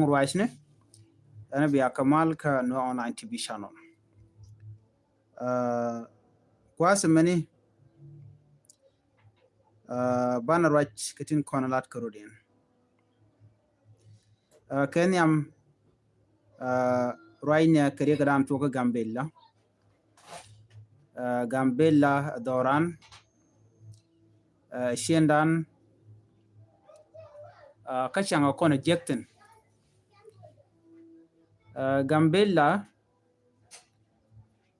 Ruishne, and be a Kamal ka no online TV channel. Quasi many banner right getting Conalat Carodian. Kenyam Raina Karigadam Toka Gambella. Gambella Doran, Shendan, Kachang O'Connor Jectin. Gambella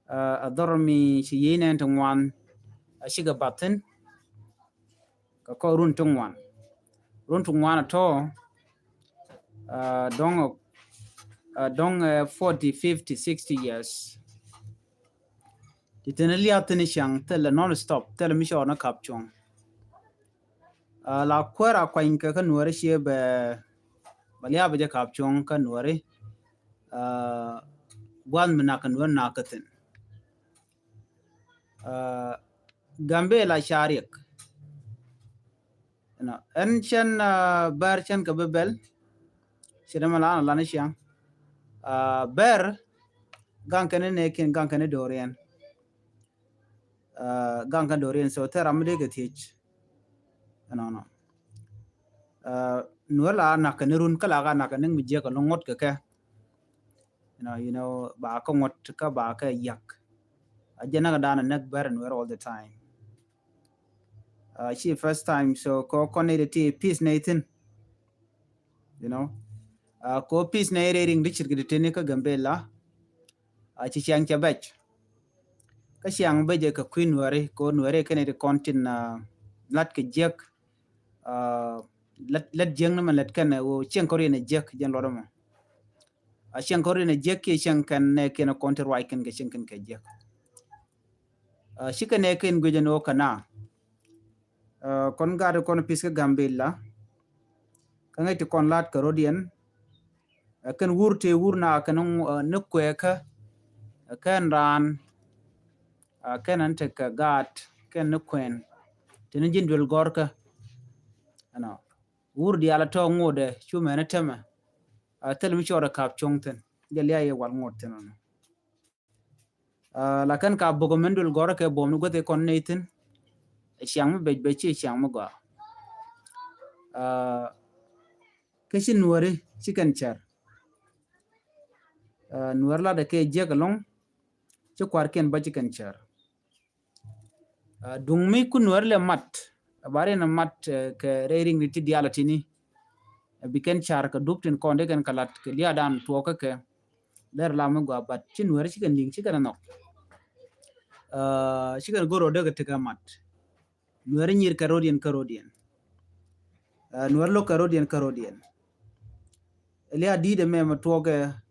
Adormi Chien and one a sugar button, Kako Runtung one. Runtung one at all, dong 40, 50, 60 years. Titenali atinishang tell non-stop, tell me sure na caption. La quera quainka can worry she be Baliabaja caption can worry. One menakan one nakatin. Gambe la Sharik. Ancient Berchan Kabebel, Shedamala Lanishang. Bear Gankane Nakin Gankane Dorian. Gankan Dorian, so Teramedic teach. No. Nuela Nakanurun Kalaga Nakaning with Jack along what kaka. Bakomot Kabaka yak. A Janagadana neck bear and wear all the time. She first time, so connected peace Nathan. Ko peace narrating Richard Gitenica Gambella. Chichang Chabach. Kashiang Baja Queen Wari, ko Nuere Kennedy Contin Latka Jack. Let young man let can Chankorian a jack, Jan Lorama. A Shankorian a jack, Shankan neck in a counter Riken Gashankan Kajak. She can neck in Gujano Kana. Congar con Pisca Gambella. Can I to conlat Carodian? Can Wurte Wurna can Nuqueka. Can run. Can take a guard. Can Nuquen. Tinijin will Gorka. Wurdi ala to ngode chume na tema tell me chora kap chongten gelia ye wal ngoten la kan ka bogomendul gora ke bom go te kon netin xiang be chi xiang mo go keshin nuore chicken char nuor la de ke jegalong ci kwar ken ba chicken char dung mi ku nuor le mat bare na mat ke rearing ni tidialati ni biken char ka duptin konde kan kalat ke liya dan tuoka ke der la mo go bat chin wer chicken ding chicken no chicken goro daga tiga mat wer nyir karodian wer lo karodian liya di de me tuoka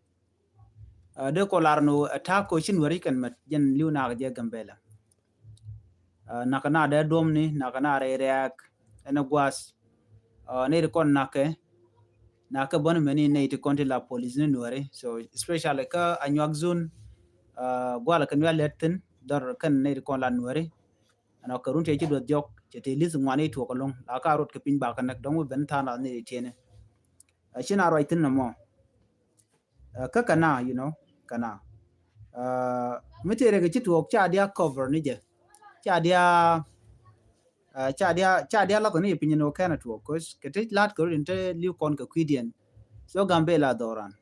de kolarno atako chin wer kan mat jen liuna ga je gambela nakana de domni nakana reak ena gwas ne kon naka bon many native conti la police ne nuare so especially ka anyak zone gwala kan letten dar kan ne kon la nuare ana ka runte ci do jok ci te lis ngwane to ko long la ka rot ka pin ba kan nak dong ben tana ne tiene china right na mo ka kana kana mitere ga ci to cha dia cover ni je cha dia la ko ni pin no kana to cause kete lat ko inte liu kon ka kwidian so gambela doran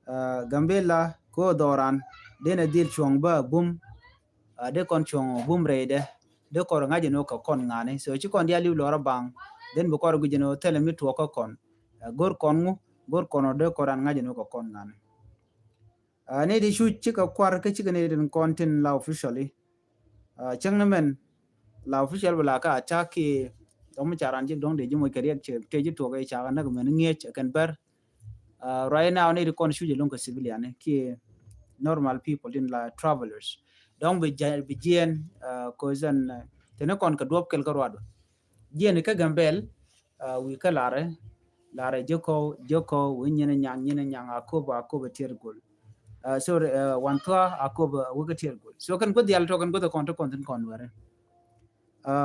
gambela ko doran dena dil chong ba bum de kon chong bum rede de ko ngaje no ko kon ngane so ci kon dia liu lora bang den bu ko gu jeno tele mi to ko kon gor kono de ko ran ngaje no ko kon ngane ne di shu ci ka kwar ka ci ne den content la officially changnamen la official bala ka ataki dom charan ji dong de ji mo kariya che te ji to ga cha na men nge kan ber right now ne kon shu ji long ka civilian ki normal people in la travelers dong be jien ko zan tene kon ka dop kel ka rwado jien ka gambel wi ka lare joko wi nyene nyang akoba tier gol so one tour akoba wi ka tier gol so kan ko dial to kan ko the content kon ware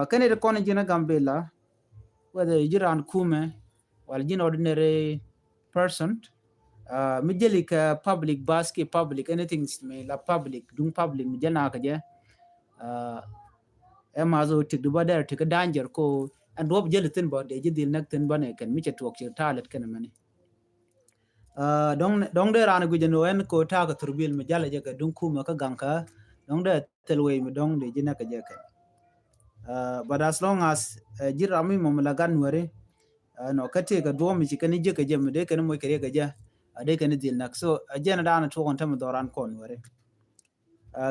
kene de kon jina gambela whether jiran kume wal jin ordinary person mijeli ka public basket public anything me la public dung public mijana ka je emazo tik du badar tik danger ko and rob jelitin bo de jidil nak tin bane kan mi chetok chi talet kan mani dong de ran gujeno en ko ta ka turbil mi jala je ka dung kuma ka ganka dong de telwe mi dong de jina ka je ka but as long as jirami mo malagan wore no kate ka do mi kan je ka je mi de kan mo kare ka je ade kan dil nak so ajena dana to kon tam doran kon wore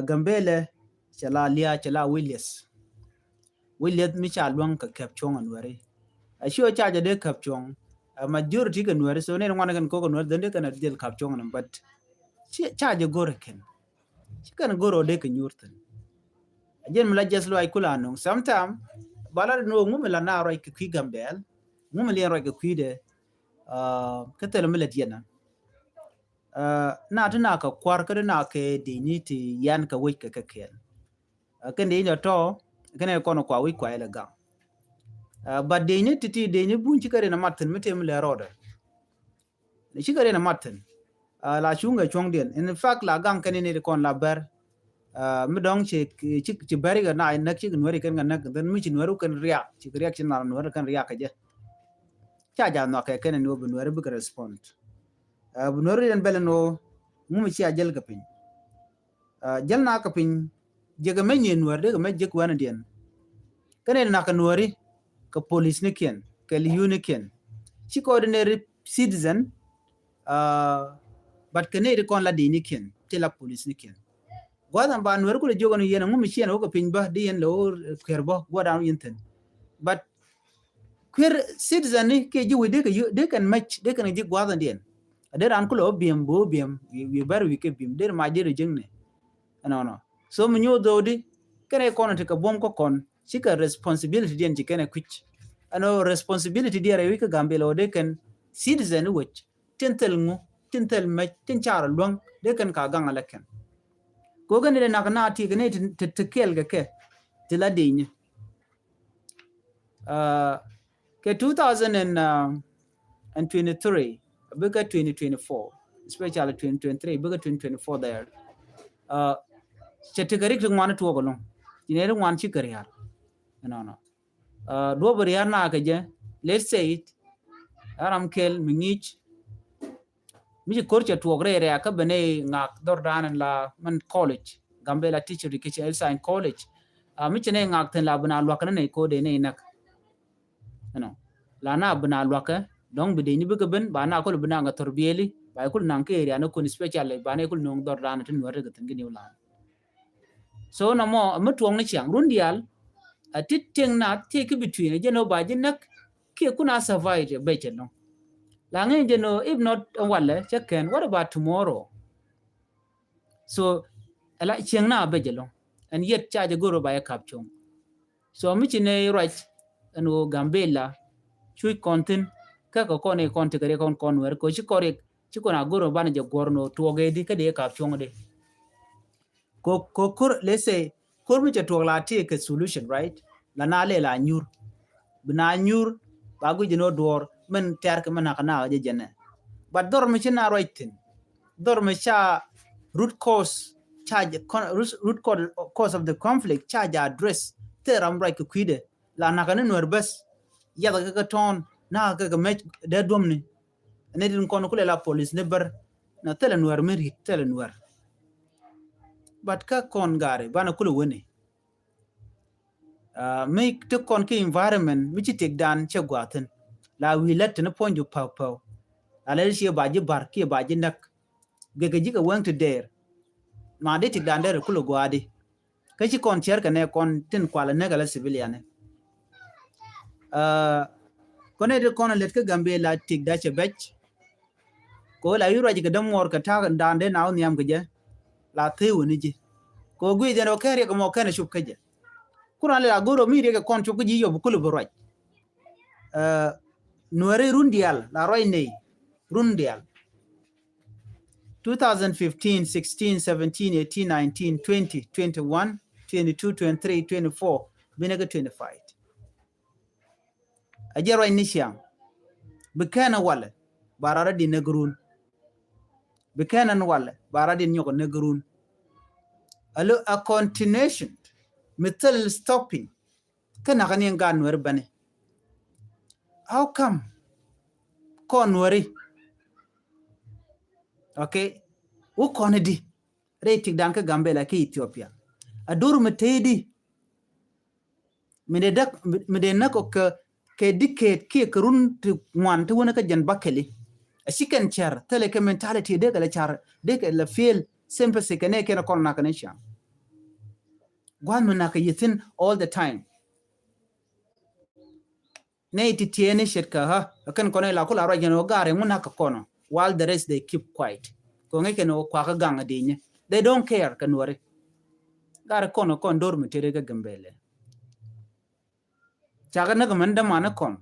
gambele chala lia chala William mi cha luang ka kap chong an wore a sure charge de kap chong a majority kan wore so ne ngwana kan ko kan wore de kan dil kap chong an but charge gore ken kan goro de kan yurtan ajen mala jaslo ay kula no sometime bala no ngum la na ro ki gambel ngum le ro ki de ka tel mala diena na tana ka kwar ka na ke dignity yan ka wai ka ken kan de no to kan ko no kwa wai kwa ele ga but dignity ti dignity bun ci kare na matin mitem le roda ni ci kare na matin la chunga chong den in fact la gang kan ni kon la ber mi dong ci bari ga na nak ci nori kan nak dan mi ci noru kan riya ci reaction na noru kan riya ka je cha ja no ka kan no bu noru bu respond bu noru den beleno mu ci ajel ga pin jel na ka pin je ga men yen noru ga me je ko wana den kan na ka nori ka police ne ken ka liyu ne ken ci ko ordinary citizen but kan ne kon la di ne ken te la police ne ken gwadan ba nuwer ko jogo no yena ngum chien ko pin ba di en lo kerbo gwadan yinten but queer citizen ni ke ji wede de kan match de kan ji gwadan den de ran ko lo biem bo biem we bar we ke biem de ma de jingne no so mu nyodo di kene kono te ka bom ko kon sika responsibility den ji kene kuch ano responsibility di re ka gambe lo de kan citizen which tintel match tin char luang de kan ka gangala ken ko gane de nakana ti gane te kel ga ke ti la dinyi ke 2023 biga 2024 especially 2023 biga 2024 there category ko ngwana to golon dinere ngwan ci career no do bari na ka je let's say it aram kel mingich mi korcha to grere ka bene ngak dordan la man college gambela teacher education elsa college mi chene ngak ten la bana lwa kana ne ko de ne nak no la na bana lwa ka dong bi de ni bi ka ben ba na ko bana ga torbiyeli ba ko nan ke area no ko special ba ne ko non dordan tin wore ga tin gini la so na mo mi tuong ni chang rundial a titeng na take between je no ba je nak ke kuna survive be chen no Langen you know, if not wale checken, what about tomorrow? So I like chiang na bejelo, and yet charge guru by a caption. So michine right and gambela, chui content, kako kone contegare con conwer, ko chikorek, chikona guru banaja gorno to ogedi kade caption de. Ko let's say, kurmicha to la take a solution, right? La nale la nyur. Bna nyur, bagu jino door. Men terk men akana je jene but dor me china writing dor me cha root cause charge root cause of the conflict charge address teram right ku kwide la nakane nor bes ya ga ton na ga me de domni ne din kon ko la police ne ber na tele nor meri tele nor but ka kon gare bana kulu woni make to kon ki environment which take dan che gwaten la wi let no point you pau ala shi ba ji bar ki ba ji nak ge ji ka wang to der ma de tik dan der kulo gwadi ka ci kon cher ka ne kon tin kwala ne gala civilian kone de kon let ka gambe la tik da che bech ko la yuro ji ka dam mor ka ta dan de naw niam ka je la tewu ni ji ko gwi de no kere ko mo kana shup ka je kuran la goro mi de ka kon chu ji yo kulo boroj Nuere rundial la roy nei rundial 2015 16 17 18 19 20 21 22 23 24 binega 25 ajero initial bekana wala barara di negrun bikanan wal bara di nyoko negrun alo a continuation metal stopping kana kan yang gan wer bane how come kon wari okay u kon di rating dan ka Gambela ke Ethiopia adur metedi mede nako ke dictate ke kurun tu wan tu wona ka jan bakeli a chicken char tele ke mentality de kala char de ke la feel sympathy ke ne ke na kon na kan sha gwan mun na ka yitin all the time ne ti tiene shet ka ha kan kono la kula ra jeno gare mun na ka kono while the rest they keep quiet ko nge ke no kwa ka ganga dinye they don't care kan wore gare kono kon dor mu tere ga Gambele chaga na man da mana kon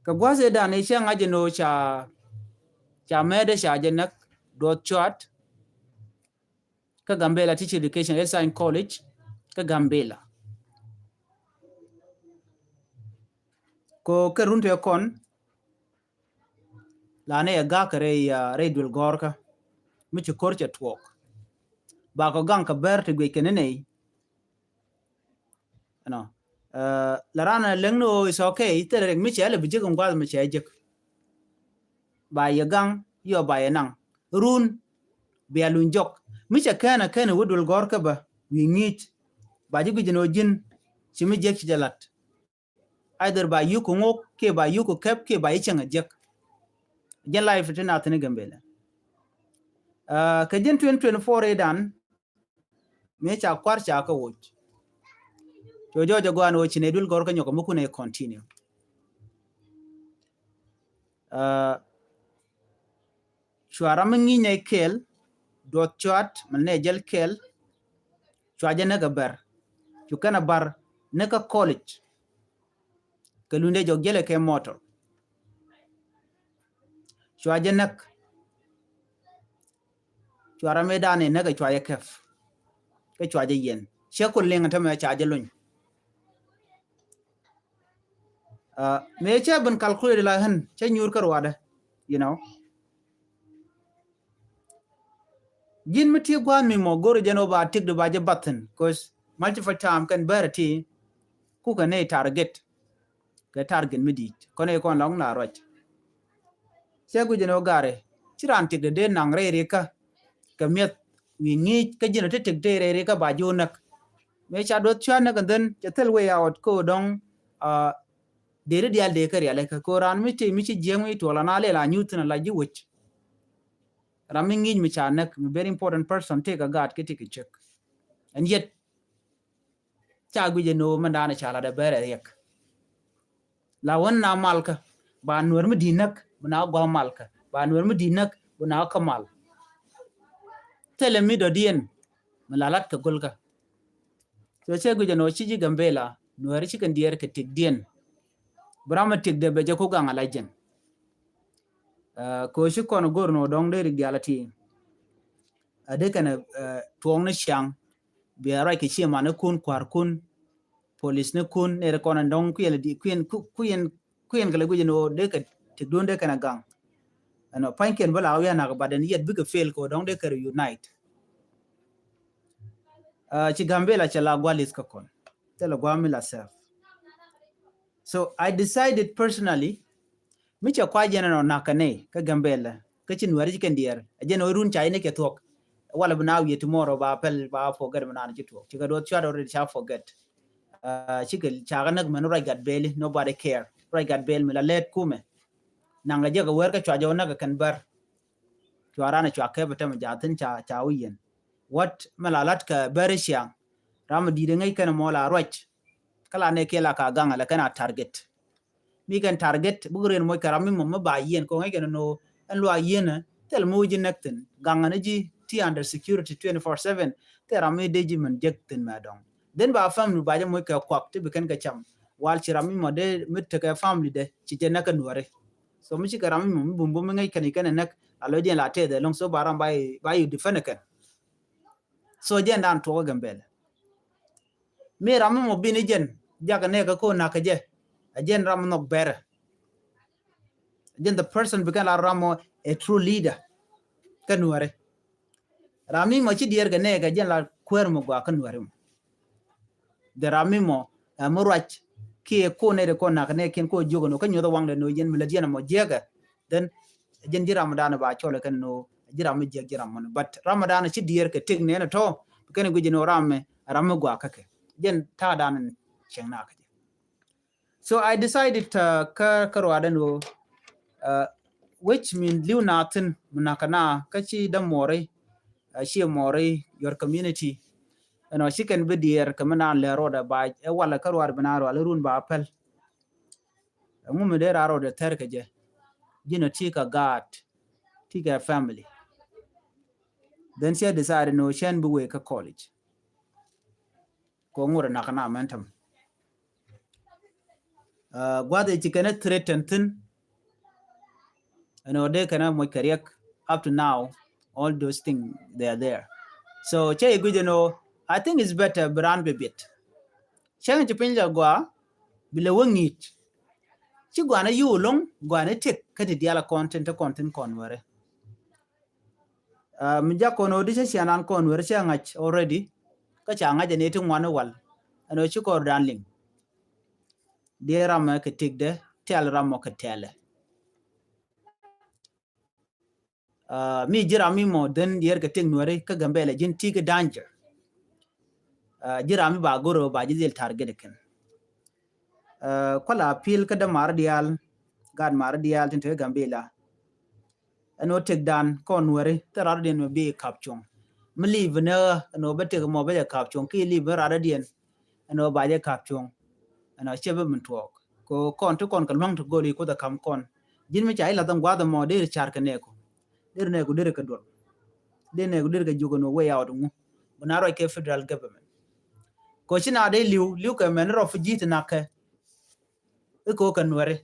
ka gwaze da ne shan aje no cha mede sha je nak do chat ka Gambela Teacher Education Elsa in College ka Gambela ko ke runte kon la ne ga kare ya redul gorka mi ci korche twok ba ko gang ka berte gwe kenene no la rana lengno is okay tere mi ci ale bije ko ngwa mi ci ajek ba ye gang yo ba ye nang run be alun jok mi ci kana wudul gorka ba wi ngit ba ji gujino jin ci mi jek ci jalat either ba yu ko ngok ke ba yu ko kep ke ba yichanga jek jen life tena tene Gambela ka jen 2024 dan me cha kwar cha ka woch jojo gwan woch ne dul gor ka nyoko muku ne continue chwara mangi ne kel dot chat man ne jel kel chwaje ne gaber chukana bar ne ka college kalunde jog jele ke motor chwaje nak chwara me dane ne ga chwaje kef ke chwaje yen shekul lenga tama chaje luny me cha ban calculate la han cha nyur karwada you know gin meti gwan mi mo goro jeno ba tik do baje button cause multiple time kan berati ku ka ne target ke target midi kone kon long na roch segu jeno gare chiran tik de nang re ka kamet wi ngi ka jeno te tik de re ka ba jonak me cha do chana kan den chatel way out ko dong dere dial de kare ala ka koran mi ci jemi to la na le la nyutna la ji wich ramingi mi cha nak very important person take a god ke take a check and yet cha guje no mandana cha la da bere yak la wonna malka ba nur mi dinak buna gwa malka ba nur mi dinak buna kamal tele mi do dien malalat ka golka so che guje no ci ji Gambela nur ci kan dier ke tik dien brama tik de be ko ganga la jen ko shi kono gorno dong de reality ade kana tuong na chang be ara ke chi ma na kun kwar kun police ne kun ne kono dong ku yele di kuyen gele guje no de ka tik don de kana gang ano panken bala awiya na ba den yet big fail ko dong de ka unite ci Gambela cha la gwalis ka kon tele gwami la self so I decided personally mi cha kwa jena no nakane ka Gambela ka chin wari kan dier ajeno run chai ne ke tok wala bna wi tomorrow ba pel ba forget man an chitok chiga do chwa already cha forget chikel cha ga nak man right got bail nobody care right got bail mi la let kume nanga je ga wer ka chwa jo na kan bar chwa rana chwa ke bata ma jatin cha wiyen what malalat ka berisha ram di de ngai kan mola roch kala ne ke la ka ganga la kana target mi kan target buguren moy karami mo ba yen ko ngai no en lo yen tel mo jinakten ganga ne ji ti under security 24/7 terami deji man jekten madong den ba family ba moy ka kwak te kan ka cham wal chirami mo de mit ka family de ci je naka nuare so mi ci karami mo bumbu ngai kan nak alo je la te de long so baram ba yu defend kan so je ndan to Gambela me rami mo bini jen jaga ne ka ko naka je Again ram nok better. Again the person become la ramo a true leader. Kanuare. Rami mo chi dier ga ne ga jen la kwer mo gwa kanuare mo. De rami mo murach ki ko ne de ko na ne ken ko jogo no kanyo wang de no jen miladiana mo jega then jen ji ramadan ba chole kan no ji ram je ji ram but ramadan chi dier ke tig ne na to ken guji no ramme ram gwa kake jen ta dan chen na ka. So I decided ka karwa no which mean liu natin munakana kachi da more she more your community she can be there kamana le roda ba e wala karwa banaro ala run ba apel ngume de raro de terkeje jino tika god tika family. Then she decided no shen buwe ka college ko ngura nakana mentam gwade chikene threaten tin they kana mo kariak up to now all those things they are there. So che good I think it's better brand be bit chang chipinja gwa bile wongit chi gwa na yu long gwa na tek kati diala content konware mja kono di sianan konware changach already ka changa jene tin wana wal chi ko danling dera ma ka tikde tel ramo ka tele mi jira mi mo den yer ka ting nuare ka gambele jin tiga danger jira mi ba goro ba jidil target ken kwala pil ka da mar dial gad mar dial tin te gambela tek dan kon nuare tarar den be kapchong mi live na bete mo be kapchong ki live rara den ba je kapchong chebe min talk ko kon to kon ka long to goli ko da kam kon jin mi chai la dan gwa da mo de char ka ne ko der ka dol der ka jogo no way out mu bunaro ke federal government ko china de liu ka men ro fujit na ke ko kan ware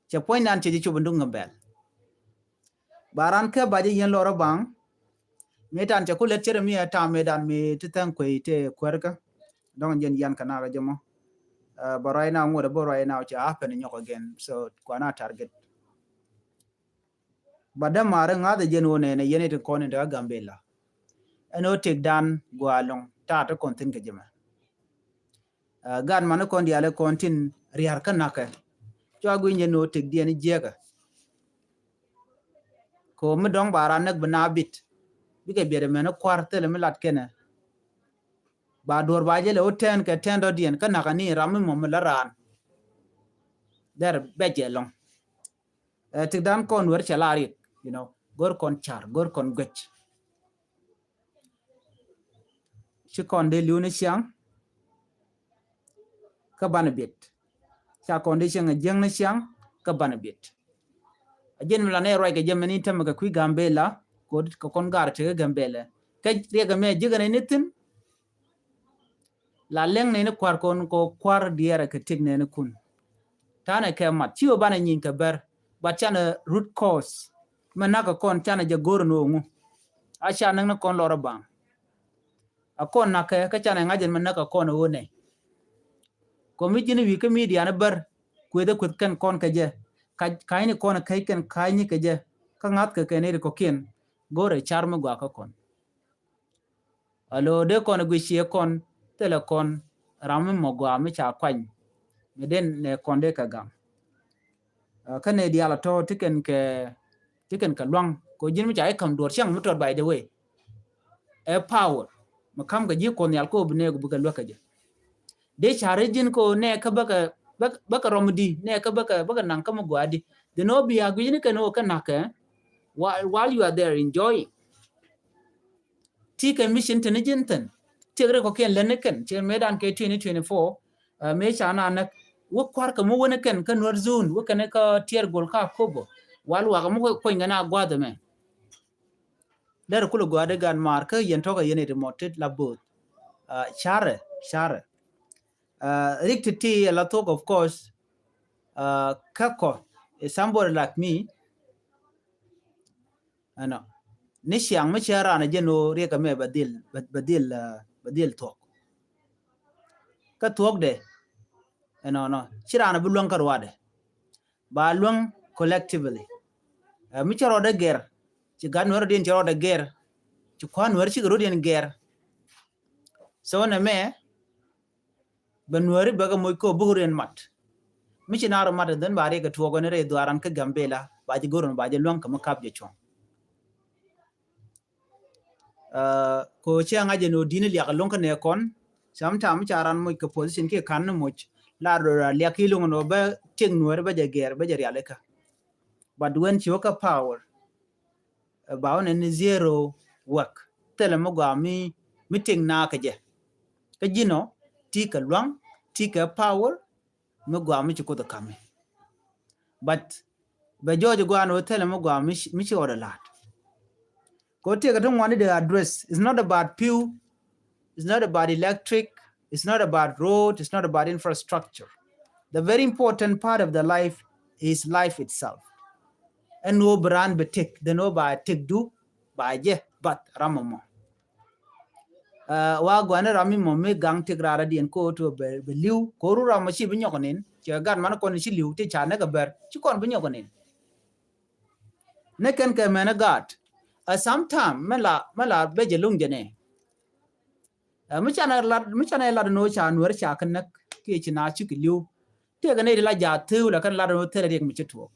che point nan che ji chubundu ngambel baran ke baje yen loro bang metan che kulet chere mi ta medan mi titan ko ite kwerka don jen yan kana ga jamo but right now ngore bo right now che happen nyoko again so kwana target badam mare ngade jen wone ne yenete kono de gambela tek dan gwalong ta to kontin ke jema gan man kon diale kontin riar kanaka cho gwi no tek dien jega ko mi dong baran nak banabit bige bere men kwarte le milat kene ba dor ba jele oten ke tendo dien kanaka ni ram mo melaran der beje long tek dan kon wer chalari gor kon char gor kon gwech ci kon de liune siang ka banabit cha kon de siang jeng na siang ka banabit ajen mila ne roi ke jemani tam ga ku gambela ko kon gar te gambela ka riga me jigane nitin la leng ne kwar kon ko kwar diara ke tigne ne kun tana ke mat ciwo bana nyin ka ber ba chana root cause manaka kon chana jagor no ngu acha nang na kon loro bang akon na ka chana ngajen manaka kon wone ko mi jini wi ka media na ber kwede kwet kan kon ka je kaini kon kai kan kaini ka je ka ngat ka kene ko ken gore charma gwa ka kon alo de kon gwi sie kon tele kon ram mo gwa mi cha kwan mi den ne kon de ka gam kane diala to tiken ka lwang ko jin mi cha kam dor chang mi to by the way a power ma kam ga ji kon yal ko bne gu ga lwa ka je de chare jin ko ne ka baka romdi ne ka baka nan kama gwadi the no be agwini ka no ka naka while you are there enjoying tika mission tan jintan tigre ko ken lenken che medan ke 2024 me chana nak wo kwar ka mo wona ken kan war zone wo kan ka tier gol ka kobo wal wa mo ko ngana gwada me der kulo gwada gan mar ka yen to ka yene remote labot share rikti a lot of course kako is somebody like me ano ni siang me chara na jeno re ka me badil talk ka talk de no chirana bu luang karwade ba luang collectively mi charo de ger ci gan wor den charo de ger ci kwan wor ci ro den ger so na me ben wori baga moy ko buguren mat mi ci naro mat den bare ga tugo ne re duaran ka gambela ba ji goron ba ji luang ka makap je chon ko ci anga je no dini li ka lonka ne kon samtam charan moy ko position ke kan no moch la do la ki lungo no ba ting nuor ba je ger ba je riale ka but when you ka power ba on ni zero work tele mo ga mi ting na ka je ka jino ti ka luang ti ka power mo ga mi ko to kame but ba jojo go an tele mo ga mi ci oda lat ko te ka don wani the address is not about pew, it's not about electric, it's not about road, it's not about infrastructure. The very important part of the life is life itself. And no brand betik, the no by tik do by je but ramamo. Wa gwana rami mo me gang tik rara dien ko to be liu ko ru ramashi binyokonin che gan man kon shi liu ti chane ga ber chi kon binyokonin ne ken ke mena gat sometime mala beje lungjene mi chana la no cha nuer cha kan nak ke china chi liu te ga ne la ja tu la kan la no tere mi chitu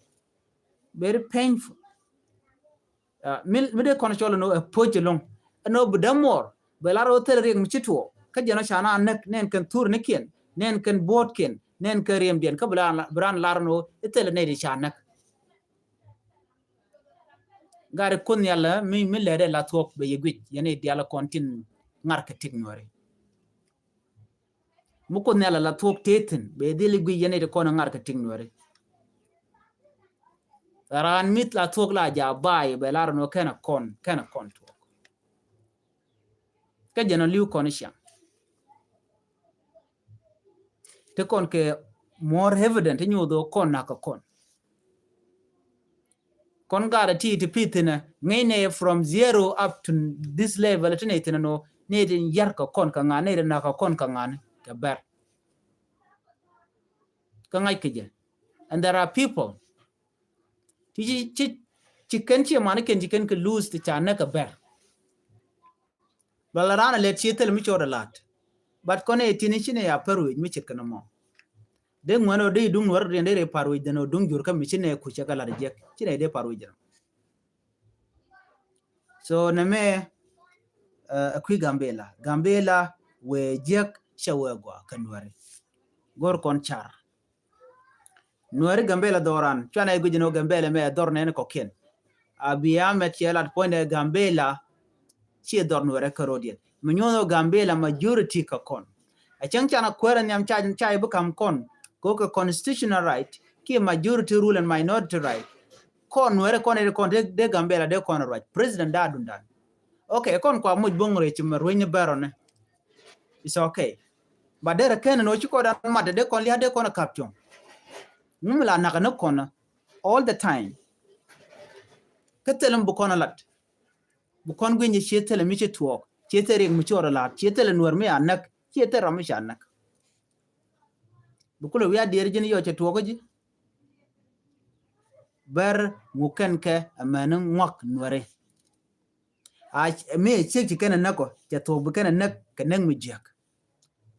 very painful mi de kon cholo no poje long no budamor be la ro tere mi chitu ka jana chana nak nen kan tur ne ken nen kan bot ken nen ka riem den ka bran la no tele ne di chanak gare kun yalla mi lede la tok be yegwit yene diala kontin ngar ka tik nore mu kun yalla la tok teten be dili gwi yene de kon ngar ka tik nore ran mit la tok la ja bay be la no kana kon tok ka jeno liu kon sha te kon ke more evident nyu do kon na ka kon gara ti pitina ngene from 0 up to this level tene no ne din yar ka kon ka ngane na ka kon ka ngane ka ber ka ngai kije and there are people ti ken chi man ken ji ken ka lose ti chana ka ber balarana le chi tel mi chora lat but kone tini chine ya paru mi chit kana mo de ngwano de dung war de re paru de no dung jur ka mi chine ku chaka la je chine de paru je so na me akwi gambela we jek shawe gwa kanware gor kon char nuare gambela doran chana e gujino gambela me dor ne ko ken abiya met yela point gambela chi dor nuare karodien munyono gambela majority ka kon a chana kwera nyam chai bu kam kon ko ka constitutional right ki majority rule and minority right kon nuare kon e kon de gambela de kon right president da dundan okay kon kwa muj bongre chimar wenye barone it's okay but there ken no chiko da mate de kon liade kon kaption numla naka no kon all the time ketelum bu kon lat bu kon gwenye chetele mi chetuok chetere mi chora lat chetele nuar mi anak chetere mi shanak bu kulo wiya der jini yo chetuok ji ber nguken ke amanu ngok nuare a me cheki kana nako chetuok bu kana nak kanang mi jak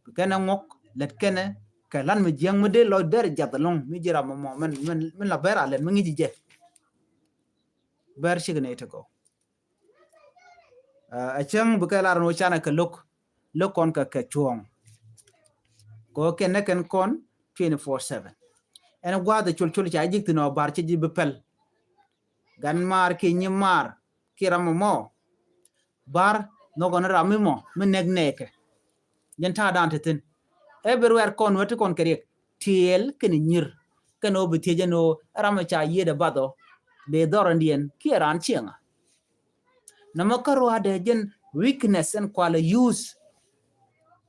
bu kana ngok let kana ka lan mi jang mi de lo der jatalong mi jira mo men la bera len mi ngi je ber chigene to go a chang bu ka lar no chana ka lok kon ka chuong ko ken ken kon 24/7 en gwa da chul cha jik no bar ci ji bepel gan mar ki ni mar ki ram mo bar no gon ram mo men nek nek yen ta dan tin everywhere kon wati kon kerek tiel ken nyir ken obiti jeno ram cha yede bado be dorandien ki ran chienga namakaro ade jen weakness and quala use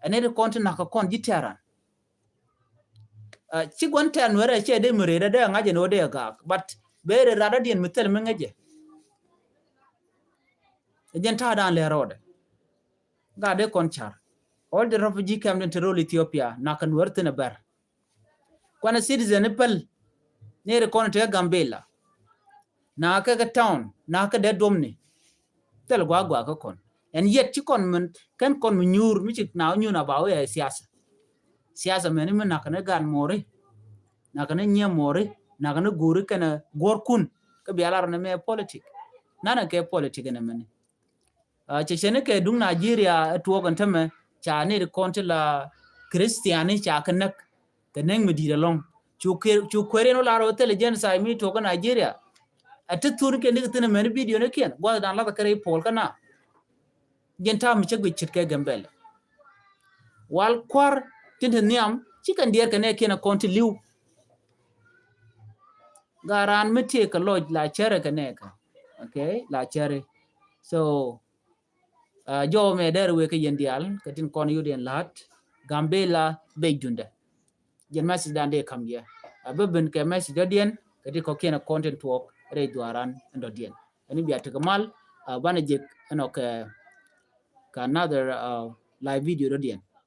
anede konti naka kon jitaran chigwan tan wera che de mureda de ngaje no de ga but bere rada dien mitel mengeje jen ta dan le rode ga de kon char all the refugee camp in Ethiopia nakan wertene ber kwana citizen pel ne re kon te Gambela na ka town na ka de domni tel gwa ka kon en yet ci kon men kan kon nyur mi ci na nyu na bawo ya siyasa men men na kana gan more na kana nye more na kana gori kana gor kun ka bialar na me politic nana ke politic na men che chene ke dung Nigeria tuo kan tame cha ne kon la Christiani cha kana kaneng mi di long chu kwere no laro intelligence ai mi to ka Nigeria atutur ke ni tene men video ne ken gwa dan la kare pol kana genta mi chegwi chitke Gambela wal kwar tinte niam chikan dier kane kena konti liu garan mete ka loj la chere kane ka okay la chere so jo me der we ka yendial katin kon yuden lat Gambela be junda jen message dande kam ya abeben ke message dodien kati ko kena content work re duaran ndodien ani biya takamal bana je anok ka another live video dodien